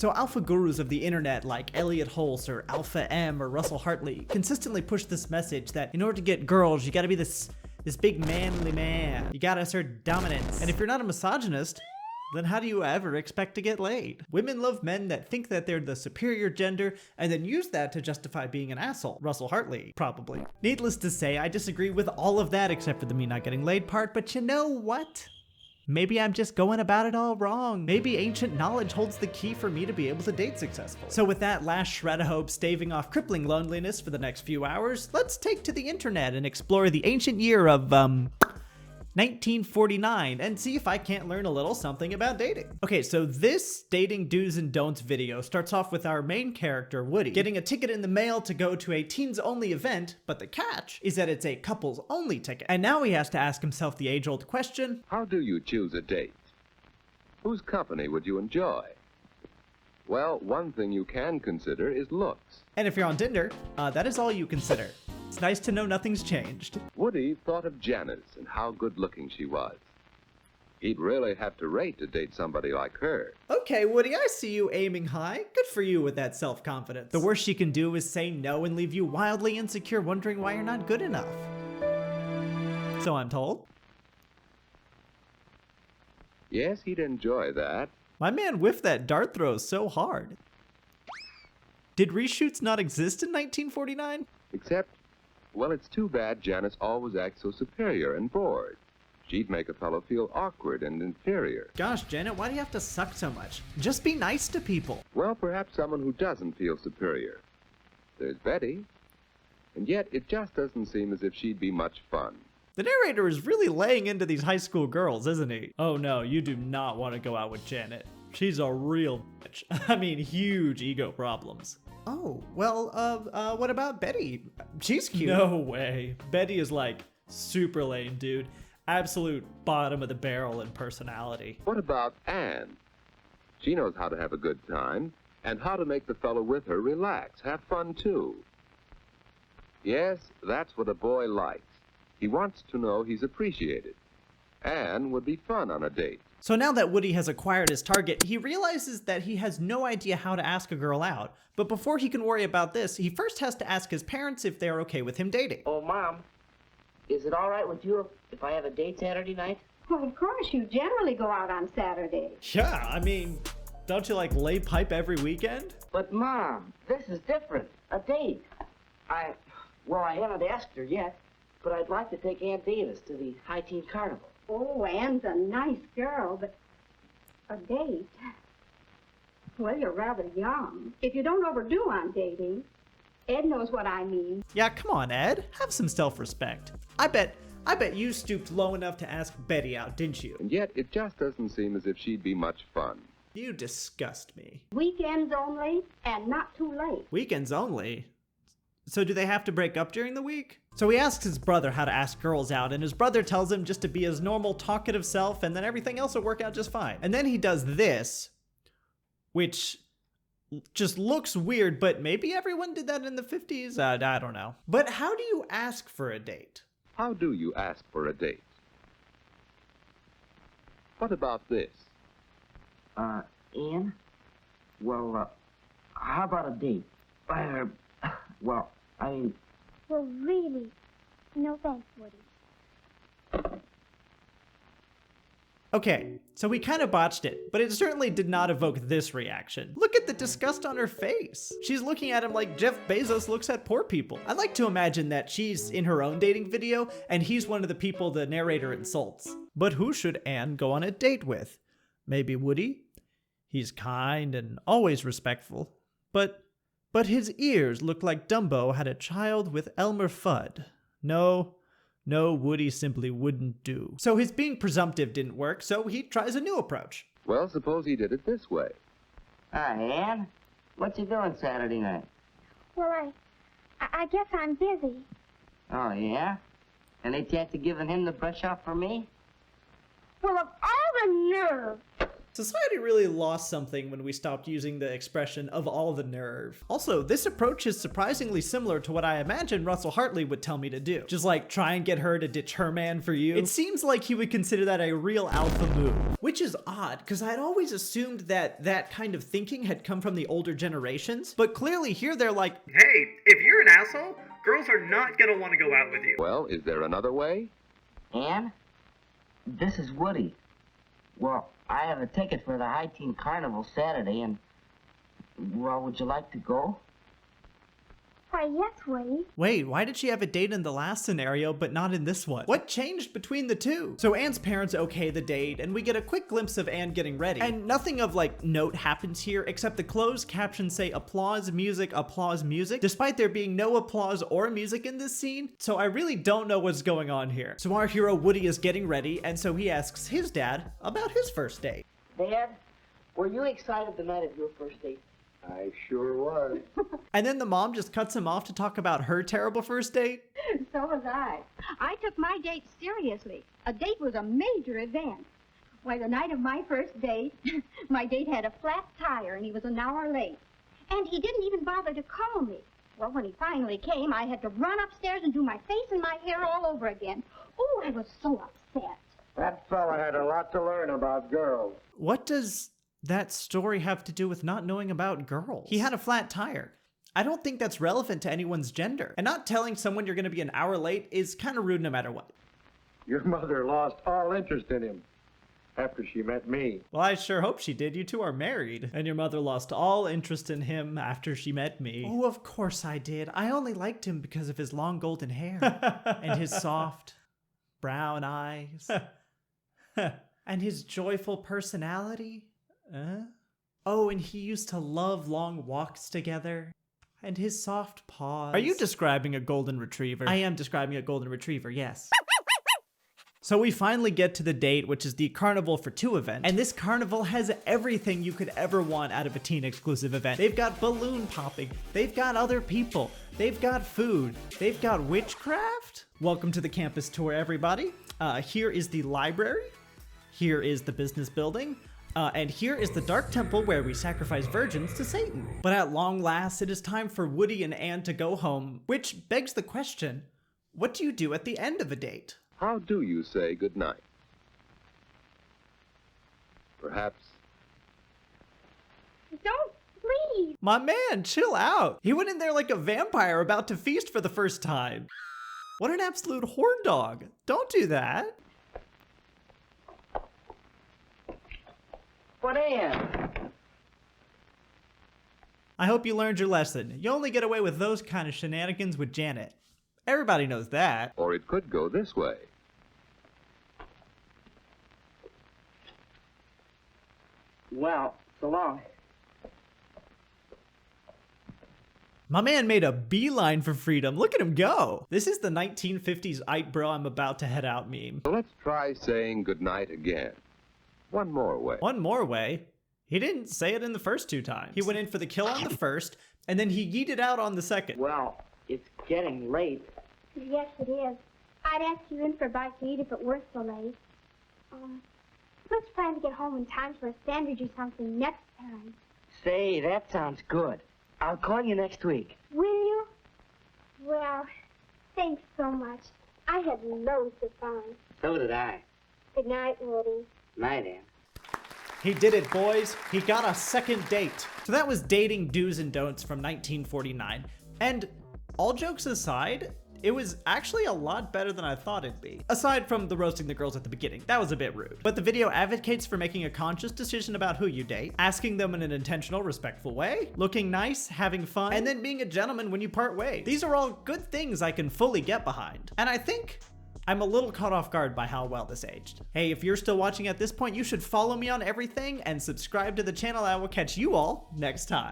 So alpha gurus of the internet like Elliot Hulse or Alpha M or Russell Hartley consistently push this message that in order to get girls, you gotta be this big manly man. You gotta assert dominance. And if you're not a misogynist, then how do you ever expect to get laid? Women love men that think that they're the superior gender and then use that to justify being an asshole. Russell Hartley, probably. Needless to say, I disagree with all of that except for the me not getting laid part, but you know what? Maybe I'm just going about it all wrong. Maybe ancient knowledge holds the key for me to be able to date successfully. So with that last shred of hope staving off crippling loneliness for the next few hours, let's take to the internet and explore the ancient year of, 1949 and see if I can't learn a little something about dating. Okay, so this dating do's and don'ts video starts off with our main character, Woody, getting a ticket in the mail to go to a teens only event, but the catch is that it's a couples only ticket. And now he has to ask himself the age old question, how do you choose a date? Whose company would you enjoy? Well, one thing you can consider is looks. And if you're on Tinder, that is all you consider. It's nice to know nothing's changed. Woody thought of Janice and how good-looking she was. He'd really have to rate to date somebody like her. Okay, Woody, I see you aiming high. Good for you with that self-confidence. The worst she can do is say no and leave you wildly insecure, wondering why you're not good enough. So I'm told. Yes, he'd enjoy that. My man whiffed that dart throw so hard. Did reshoots not exist in 1949? Except, well, it's too bad Janice always acts so superior and bored. She'd make a fellow feel awkward and inferior. Gosh, Janet, why do you have to suck so much? Just be nice to people. Well, perhaps someone who doesn't feel superior. There's Betty. And yet, it just doesn't seem as if she'd be much fun. The narrator is really laying into these high school girls, isn't he? Oh no, you do not want to go out with Janet. She's a real bitch. I mean, huge ego problems. Oh, well, what about Betty? She's cute. No way. Betty is like super lame, dude. Absolute bottom of the barrel in personality. What about Anne? She knows how to have a good time and how to make the fellow with her relax, have fun too. Yes, that's what a boy likes. He wants to know he's appreciated. Anne would be fun on a date. So now that Woody has acquired his target, he realizes that he has no idea how to ask a girl out. But before he can worry about this, he first has to ask his parents if they're okay with him dating. Oh, Mom, is it all right with you if I have a date Saturday night? Well, of course, you generally go out on Saturday. Yeah, I mean, don't you like lay pipe every weekend? But, Mom, this is different. A date. I haven't asked her yet, but I'd like to take Aunt Davis to the high teen carnival. Oh, Anne's a nice girl, but a date? Well, you're rather young. If you don't overdo on dating, Ed knows what I mean. Yeah, come on, Ed. Have some self-respect. I bet you stooped low enough to ask Betty out, didn't you? And yet, it just doesn't seem as if she'd be much fun. You disgust me. Weekends only, and not too late. Weekends only? So do they have to break up during the week? So he asks his brother how to ask girls out, and his brother tells him just to be his normal talkative self, and then everything else will work out just fine. And then he does this, which just looks weird, but maybe everyone did that in the 50s? I don't know. But how do you ask for a date? How do you ask for a date? What about this? Ann? Well, how about a date? Well, really, no thanks, Woody. Okay, so we kind of botched it, but it certainly did not evoke this reaction. Look at the disgust on her face. She's looking at him like Jeff Bezos looks at poor people. I like to imagine that she's in her own dating video, and he's one of the people the narrator insults. But who should Anne go on a date with? Maybe Woody? He's kind and always respectful. But his ears look like Dumbo had a child with Elmer Fudd. No, Woody simply wouldn't do. So his being presumptive didn't work, so he tries a new approach. Well, suppose he did it this way. Hi, Ann. What you doing Saturday night? Well, I guess I'm busy. Oh, yeah? Any chance of giving him the brush off for me? Well, of all the nerve! Society really lost something when we stopped using the expression of all the nerve. Also, this approach is surprisingly similar to what I imagine Russell Hartley would tell me to do. Just like try and get her to ditch her man for you. It seems like he would consider that a real alpha move. Which is odd, because I'd always assumed that that kind of thinking had come from the older generations. But clearly here they're like, hey, if you're an asshole, girls are not gonna want to go out with you. Well, is there another way? Ann, this is Woody. Well, I have a ticket for the High Teen Carnival Saturday, and, well, would you like to go? Why, yes, Woody. wait, why did she have a date in the last scenario but not in this one? What changed between the two? So Anne's parents okay the date, and we get a quick glimpse of Anne getting ready. And nothing of like note happens here, except the closed captions say applause music, despite there being no applause or music in this scene. So I really don't know what's going on here. So our hero Woody is getting ready, and so he asks his dad about his first date. Dad, were you excited the night of your first date? I sure was. And then the mom just cuts him off to talk about her terrible first date. So was I. I took my date seriously. A date was a major event. Why, the night of my first date, my date had a flat tire and he was an hour late. And he didn't even bother to call me. Well, when he finally came, I had to run upstairs and do my face and my hair all over again. Oh, I was so upset. That fella had a lot to learn about girls. What does that story have to do with not knowing about girls? He had a flat tire. I don't think that's relevant to anyone's gender. And not telling someone you're going to be an hour late is kind of rude no matter what. Your mother lost all interest in him after she met me. Well, I sure hope she did. You two are married. And your mother lost all interest in him after she met me. Oh, of course I did. I only liked him because of his long golden hair. And his soft brown eyes. And his joyful personality. Oh, and he used to love long walks together. And his soft paws. Are you describing a golden retriever? I am describing a golden retriever, yes. So we finally get to the date, which is the Carnival for Two event. And this carnival has everything you could ever want out of a teen exclusive event. They've got balloon popping. They've got other people. They've got food. They've got witchcraft. Welcome to the campus tour, everybody. Here is the library. Here is the business building. And here is the dark temple where we sacrifice virgins to Satan. But at long last, it is time for Woody and Anne to go home, which begs the question, what do you do at the end of a date? How do you say goodnight? Perhaps. Don't, please. My man, chill out. He went in there like a vampire about to feast for the first time. What an absolute horn dog. Don't do that. But Ann, I hope you learned your lesson. You only get away with those kind of shenanigans with Janet. Everybody knows that. Or it could go this way. well, so long. My man made a beeline for freedom. Look at him go. This is the 1950s "Aight bro, I'm about to head out" meme. So let's try saying goodnight again. One more way. One more way. He didn't say it in the first two times. He went in for the kill on the first, and then he yeeted out on the second. Well, it's getting late. Yes, it is. I'd ask you in for a bite to eat if it weren't so late. Let's plan to get home in time for a sandwich or something next time. Say, that sounds good. I'll call you next week. Will you? Well, thanks so much. I had loads of fun. So did I. Good night, Woody. Night, Ann. He did it, boys. He got a second date. So that was Dating Do's and Don'ts from 1949. And all jokes aside, it was actually a lot better than I thought it'd be. Aside from the roasting the girls at the beginning, that was a bit rude. But the video advocates for making a conscious decision about who you date, asking them in an intentional, respectful way, looking nice, having fun, and then being a gentleman when you part ways. These are all good things I can fully get behind. And I think I'm a little caught off guard by how well this aged. Hey, if you're still watching at this point, you should follow me on everything and subscribe to the channel. I will catch you all next time.